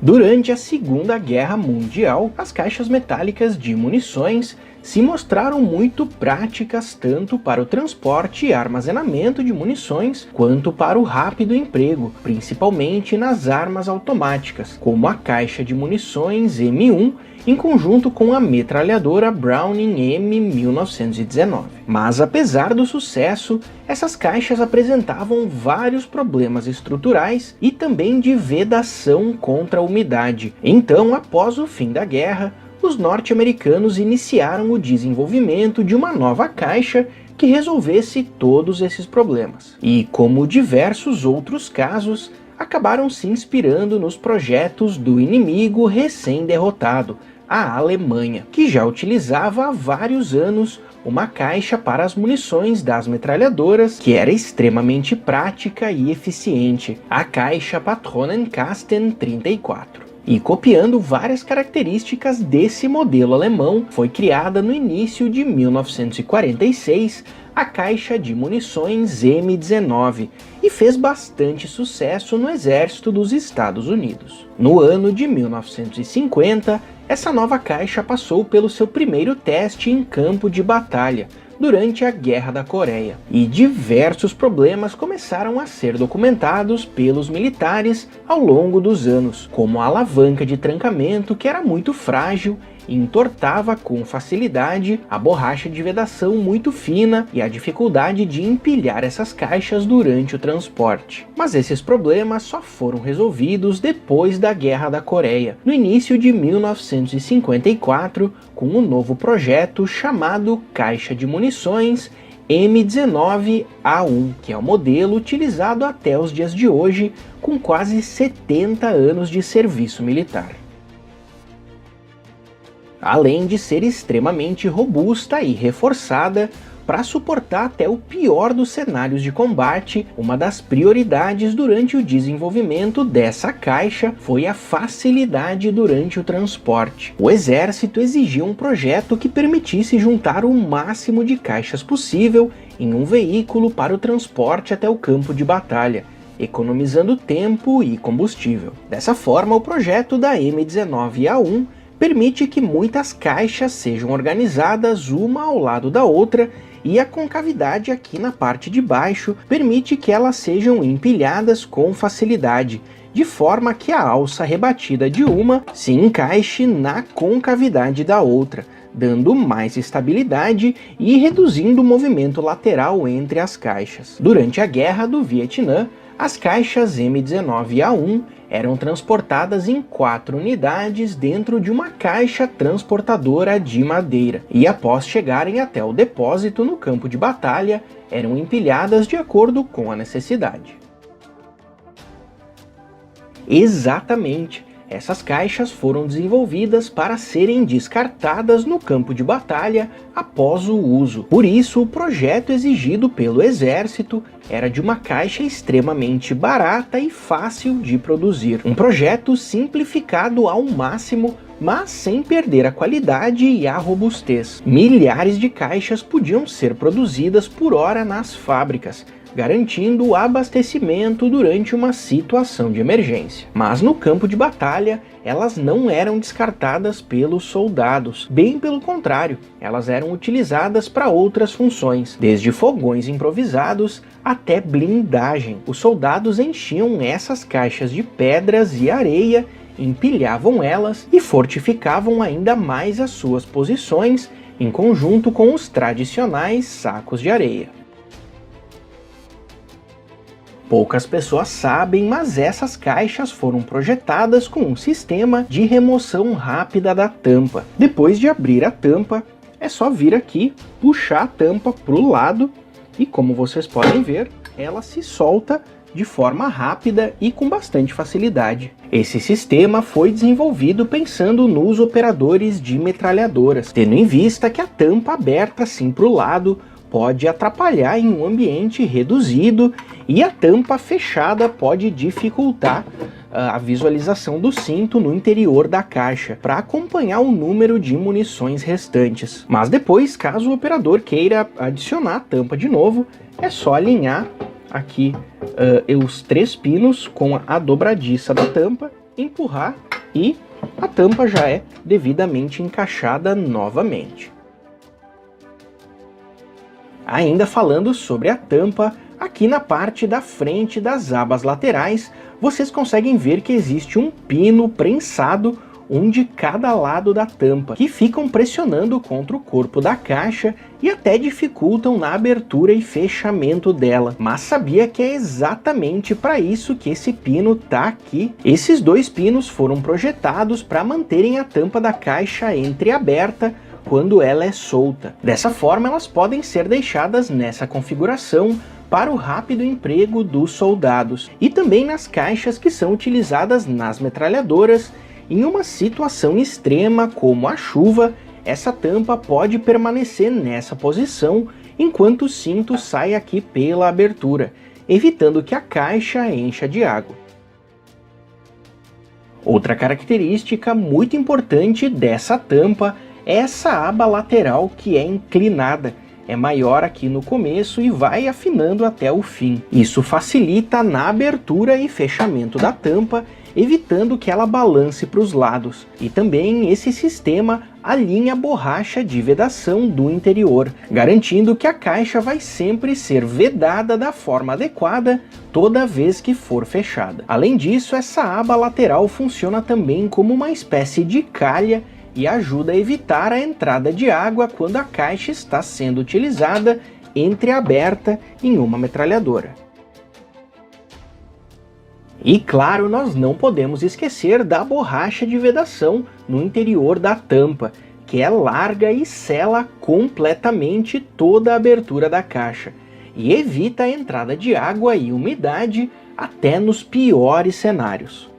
Durante a Segunda Guerra Mundial, as caixas metálicas de munições se mostraram muito práticas tanto para o transporte e armazenamento de munições, quanto para o rápido emprego, principalmente nas armas automáticas, como a caixa de munições M1, em conjunto com a metralhadora Browning M1919. Mas apesar do sucesso, essas caixas apresentavam vários problemas estruturais e também de vedação contra a umidade. Então, após o fim da guerra, os norte-americanos iniciaram o desenvolvimento de uma nova caixa que resolvesse todos esses problemas. E, como diversos outros casos, acabaram se inspirando nos projetos do inimigo recém-derrotado, a Alemanha, que já utilizava há vários anos uma caixa para as munições das metralhadoras que era extremamente prática e eficiente, a caixa Patronenkasten 34. E copiando várias características desse modelo alemão, foi criada no início de 1946 a caixa de munições M19 e fez bastante sucesso no exército dos Estados Unidos. No ano de 1950, essa nova caixa passou pelo seu primeiro teste em campo de batalha, durante a Guerra da Coreia, e diversos problemas começaram a ser documentados pelos militares ao longo dos anos, como a alavanca de trancamento que era muito frágil e entortava com facilidade, a borracha de vedação muito fina e a dificuldade de empilhar essas caixas durante o transporte. Mas esses problemas só foram resolvidos depois da Guerra da Coreia, no início de 1954, com um novo projeto chamado Caixa de Munições M19A1, que é o modelo utilizado até os dias de hoje, com quase 70 anos de serviço militar. Além de ser extremamente robusta e reforçada para suportar até o pior dos cenários de combate, uma das prioridades durante o desenvolvimento dessa caixa foi a facilidade durante o transporte. O exército exigia um projeto que permitisse juntar o máximo de caixas possível em um veículo para o transporte até o campo de batalha, economizando tempo e combustível. Dessa forma, o projeto da M19A1 permite que muitas caixas sejam organizadas uma ao lado da outra, e a concavidade aqui na parte de baixo permite que elas sejam empilhadas com facilidade, de forma que a alça rebatida de uma se encaixe na concavidade da outra, dando mais estabilidade e reduzindo o movimento lateral entre as caixas. Durante a Guerra do Vietnã, as caixas M19A1 eram transportadas em 4 unidades dentro de uma caixa transportadora de madeira, e após chegarem até o depósito no campo de batalha, eram empilhadas de acordo com a necessidade. Exatamente! Essas caixas foram desenvolvidas para serem descartadas no campo de batalha após o uso. Por isso, o projeto exigido pelo exército era de uma caixa extremamente barata e fácil de produzir. Um projeto simplificado ao máximo, mas sem perder a qualidade e a robustez. Milhares de caixas podiam ser produzidas por hora nas fábricas, garantindo o abastecimento durante uma situação de emergência. Mas no campo de batalha, elas não eram descartadas pelos soldados, bem pelo contrário, elas eram utilizadas para outras funções, desde fogões improvisados até blindagem. Os soldados enchiam essas caixas de pedras e areia, empilhavam elas e fortificavam ainda mais as suas posições, em conjunto com os tradicionais sacos de areia. Poucas pessoas sabem, mas essas caixas foram projetadas com um sistema de remoção rápida da tampa. Depois de abrir a tampa, é só vir aqui, puxar a tampa para o lado e, como vocês podem ver, ela se solta de forma rápida e com bastante facilidade. Esse sistema foi desenvolvido pensando nos operadores de metralhadoras, tendo em vista que a tampa aberta assim para o lado pode atrapalhar em um ambiente reduzido e a tampa fechada pode dificultar a visualização do cinto no interior da caixa para acompanhar o número de munições restantes. Mas depois, caso o operador queira adicionar a tampa de novo, é só alinhar aqui os 3 pinos com a dobradiça da tampa, empurrar e a tampa já é devidamente encaixada novamente. Ainda falando sobre a tampa, aqui na parte da frente das abas laterais, vocês conseguem ver que existe um pino prensado, um de cada lado da tampa, que ficam pressionando contra o corpo da caixa e até dificultam na abertura e fechamento dela. Mas sabia que é exatamente para isso que esse pino tá aqui? Esses dois pinos foram projetados para manterem a tampa da caixa entreaberta quando ela é solta. Dessa forma, elas podem ser deixadas nessa configuração para o rápido emprego dos soldados e também nas caixas que são utilizadas nas metralhadoras. Em uma situação extrema como a chuva, essa tampa pode permanecer nessa posição enquanto o cinto sai aqui pela abertura, evitando que a caixa encha de água. Outra característica muito importante dessa tampa é essa aba lateral que é inclinada. É maior aqui no começo e vai afinando até o fim. Isso facilita na abertura e fechamento da tampa, evitando que ela balance para os lados. E também esse sistema alinha a borracha de vedação do interior, garantindo que a caixa vai sempre ser vedada da forma adequada toda vez que for fechada. Além disso, essa aba lateral funciona também como uma espécie de calha e ajuda a evitar a entrada de água quando a caixa está sendo utilizada entreaberta em uma metralhadora. E claro, nós não podemos esquecer da borracha de vedação no interior da tampa, que é larga e sela completamente toda a abertura da caixa, e evita a entrada de água e umidade até nos piores cenários.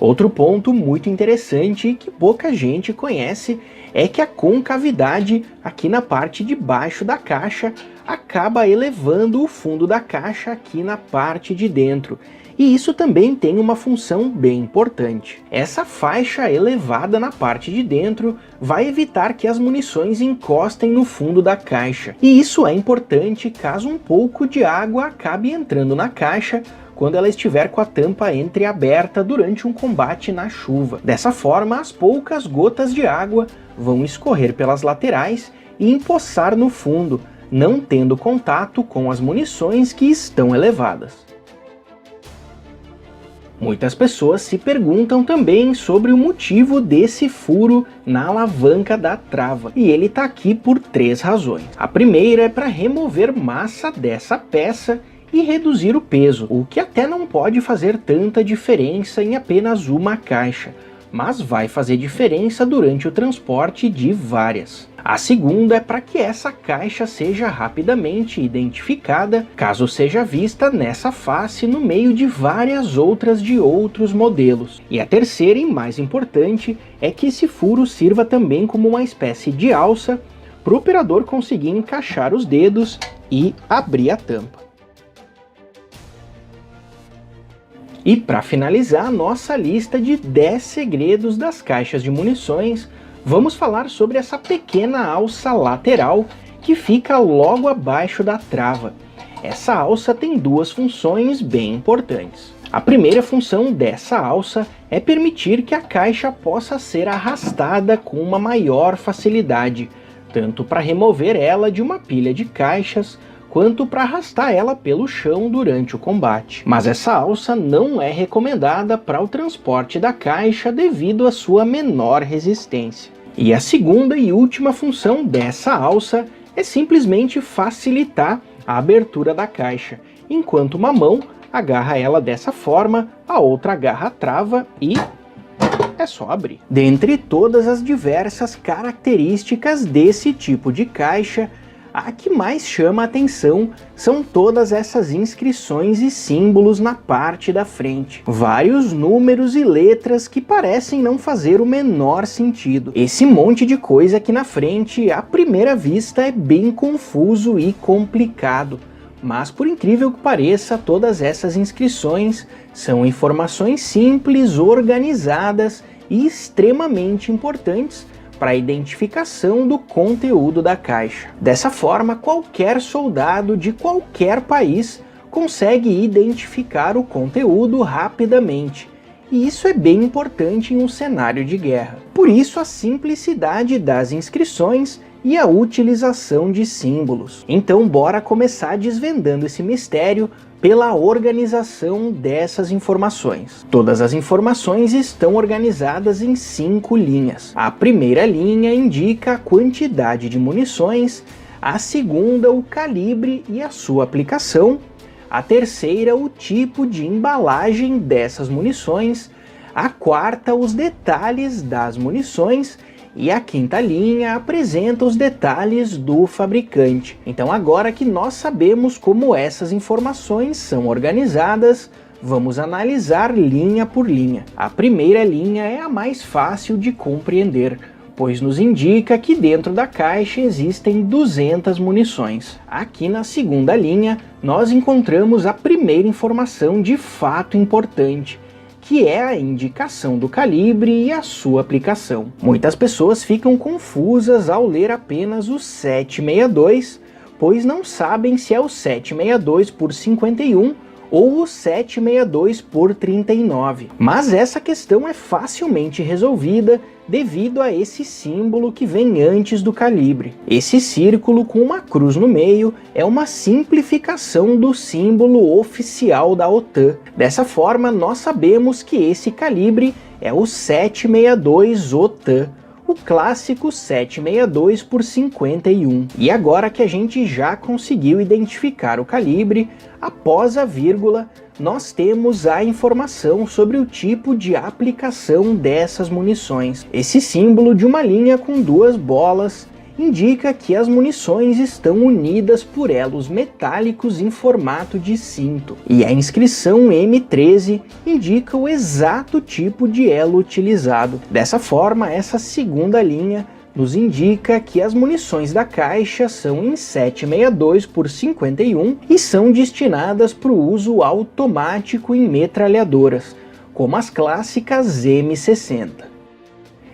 Outro ponto muito interessante que pouca gente conhece é que a concavidade aqui na parte de baixo da caixa acaba elevando o fundo da caixa aqui na parte de dentro. E isso também tem uma função bem importante. Essa faixa elevada na parte de dentro vai evitar que as munições encostem no fundo da caixa. E isso é importante caso um pouco de água acabe entrando na caixa quando ela estiver com a tampa entreaberta durante um combate na chuva. Dessa forma, as poucas gotas de água vão escorrer pelas laterais e empoçar no fundo, não tendo contato com as munições que estão elevadas. Muitas pessoas se perguntam também sobre o motivo desse furo na alavanca da trava, e ele está aqui por 3 razões. A primeira é para remover massa dessa peça e reduzir o peso, o que até não pode fazer tanta diferença em apenas uma caixa, mas vai fazer diferença durante o transporte de várias. A segunda é para que essa caixa seja rapidamente identificada, caso seja vista nessa face no meio de várias outras de outros modelos. E a terceira e mais importante é que esse furo sirva também como uma espécie de alça para o operador conseguir encaixar os dedos e abrir a tampa. E para finalizar a nossa lista de 10 segredos das caixas de munições, vamos falar sobre essa pequena alça lateral que fica logo abaixo da trava. Essa alça tem 2 funções bem importantes. A primeira função dessa alça é permitir que a caixa possa ser arrastada com uma maior facilidade, tanto para remover ela de uma pilha de caixas, quanto para arrastar ela pelo chão durante o combate. Mas essa alça não é recomendada para o transporte da caixa devido à sua menor resistência. E a segunda e última função dessa alça é simplesmente facilitar a abertura da caixa. Enquanto uma mão agarra ela dessa forma, a outra agarra a trava e é só abrir. Dentre todas as diversas características desse tipo de caixa, a que mais chama a atenção são todas essas inscrições e símbolos na parte da frente. Vários números e letras que parecem não fazer o menor sentido. Esse monte de coisa aqui na frente, à primeira vista, é bem confuso e complicado. Mas por incrível que pareça, todas essas inscrições são informações simples, organizadas e extremamente importantes para a identificação do conteúdo da caixa. Dessa forma, qualquer soldado de qualquer país consegue identificar o conteúdo rapidamente, e isso é bem importante em um cenário de guerra. Por isso a simplicidade das inscrições e a utilização de símbolos. Então bora começar desvendando esse mistério pela organização dessas informações. Todas as informações estão organizadas em 5 linhas. A primeira linha indica a quantidade de munições, a segunda o calibre e a sua aplicação, a terceira o tipo de embalagem dessas munições, a quarta os detalhes das munições e a quinta linha apresenta os detalhes do fabricante. Então agora que nós sabemos como essas informações são organizadas, vamos analisar linha por linha. A primeira linha é a mais fácil de compreender, pois nos indica que dentro da caixa existem 200 munições. Aqui na segunda linha, nós encontramos a primeira informação de fato importante, que é a indicação do calibre e a sua aplicação. Muitas pessoas ficam confusas ao ler apenas o 762, pois não sabem se é o 762 por 51 ou o 762 por 39. Mas essa questão é facilmente resolvida devido a esse símbolo que vem antes do calibre. Esse círculo com uma cruz no meio é uma simplificação do símbolo oficial da OTAN. Dessa forma, nós sabemos que esse calibre é o 762 OTAN, o clássico 762 por 51. E agora que a gente já conseguiu identificar o calibre, após a vírgula, nós temos a informação sobre o tipo de aplicação dessas munições. Esse símbolo de uma linha com 2 bolas indica que as munições estão unidas por elos metálicos em formato de cinto. E a inscrição M13 indica o exato tipo de elo utilizado. Dessa forma, essa segunda linha nos indica que as munições da caixa são em 762 por 51 e são destinadas para o uso automático em metralhadoras, como as clássicas M60.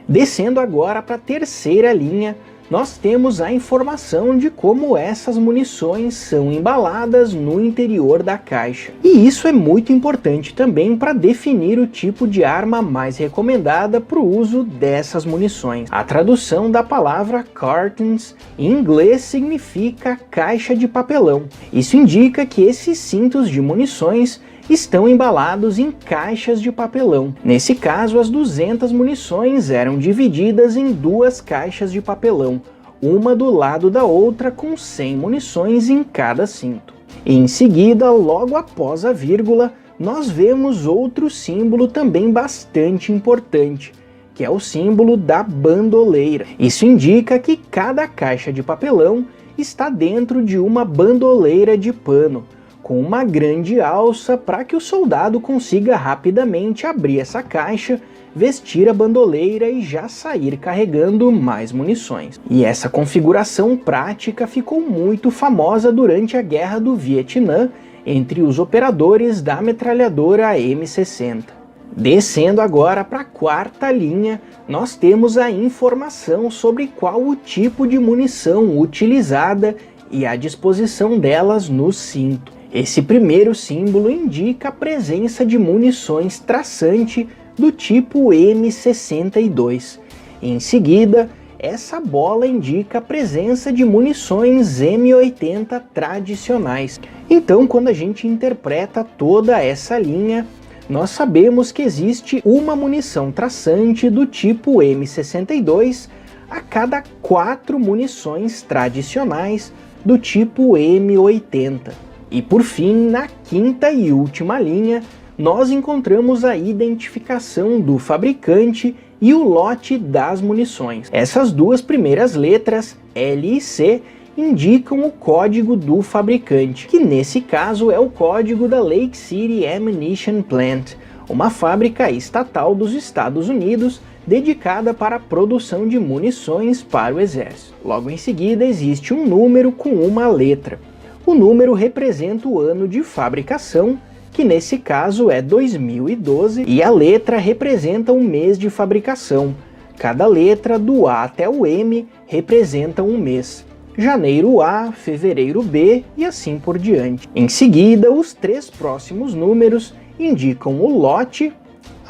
Descendo agora para a terceira linha, nós temos a informação de como essas munições são embaladas no interior da caixa. E isso é muito importante também para definir o tipo de arma mais recomendada para o uso dessas munições. A tradução da palavra cartons em inglês significa caixa de papelão. Isso indica que esses cintos de munições estão embalados em caixas de papelão. Nesse caso, as 200 munições eram divididas em 2 caixas de papelão, uma do lado da outra com 100 munições em cada cinto. E em seguida, logo após a vírgula, nós vemos outro símbolo também bastante importante, que é o símbolo da bandoleira. Isso indica que cada caixa de papelão está dentro de uma bandoleira de pano, com uma grande alça para que o soldado consiga rapidamente abrir essa caixa, vestir a bandoleira e já sair carregando mais munições. E essa configuração prática ficou muito famosa durante a Guerra do Vietnã entre os operadores da metralhadora M60. Descendo agora para a quarta linha, nós temos a informação sobre qual o tipo de munição utilizada e a disposição delas no cinto. Esse primeiro símbolo indica a presença de munições traçante do tipo M62. Em seguida, essa bola indica a presença de munições M80 tradicionais. Então, quando a gente interpreta toda essa linha, nós sabemos que existe uma munição traçante do tipo M62 a cada 4 munições tradicionais do tipo M80. E por fim, na quinta e última linha, nós encontramos a identificação do fabricante e o lote das munições. Essas 2 primeiras letras, L e C, indicam o código do fabricante, que nesse caso é o código da Lake City Ammunition Plant, uma fábrica estatal dos Estados Unidos dedicada para a produção de munições para o exército. Logo em seguida existe um número com uma letra. O número representa o ano de fabricação, que nesse caso é 2012, e a letra representa o mês de fabricação. Cada letra, do A até o M, representa um mês. Janeiro A, fevereiro B e assim por diante. Em seguida, os 3 próximos números indicam o lote,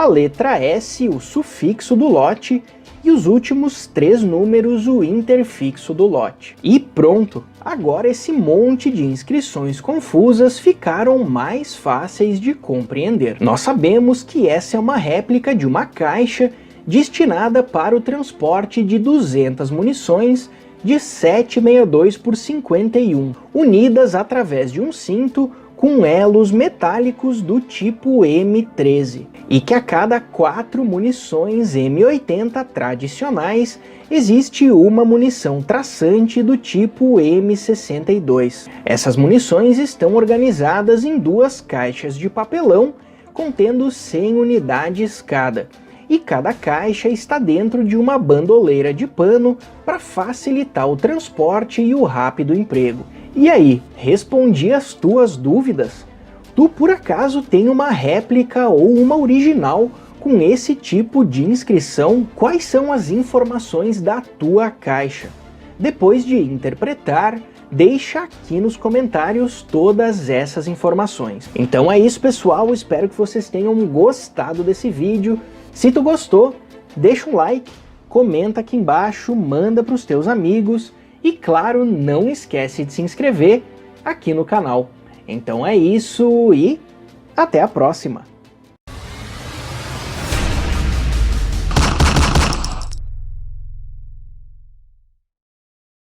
a letra S, o sufixo do lote, e os últimos 3 números, o interfixo do lote. E pronto! Agora esse monte de inscrições confusas ficaram mais fáceis de compreender. Nós sabemos que essa é uma réplica de uma caixa destinada para o transporte de 200 munições de 7,62 por 51, unidas através de um cinto com elos metálicos do tipo M13, e que a cada 4 munições M80 tradicionais existe uma munição traçante do tipo M62. Essas munições estão organizadas em 2 caixas de papelão contendo 100 unidades cada, e cada caixa está dentro de uma bandoleira de pano para facilitar o transporte e o rápido emprego. E aí, respondi as tuas dúvidas? Tu por acaso tem uma réplica ou uma original com esse tipo de inscrição? Quais são as informações da tua caixa? Depois de interpretar, deixa aqui nos comentários todas essas informações. Então é isso, pessoal, espero que vocês tenham gostado desse vídeo. Se tu gostou, deixa um like, comenta aqui embaixo, manda para os teus amigos e, claro, não esquece de se inscrever aqui no canal. Então é isso e até a próxima!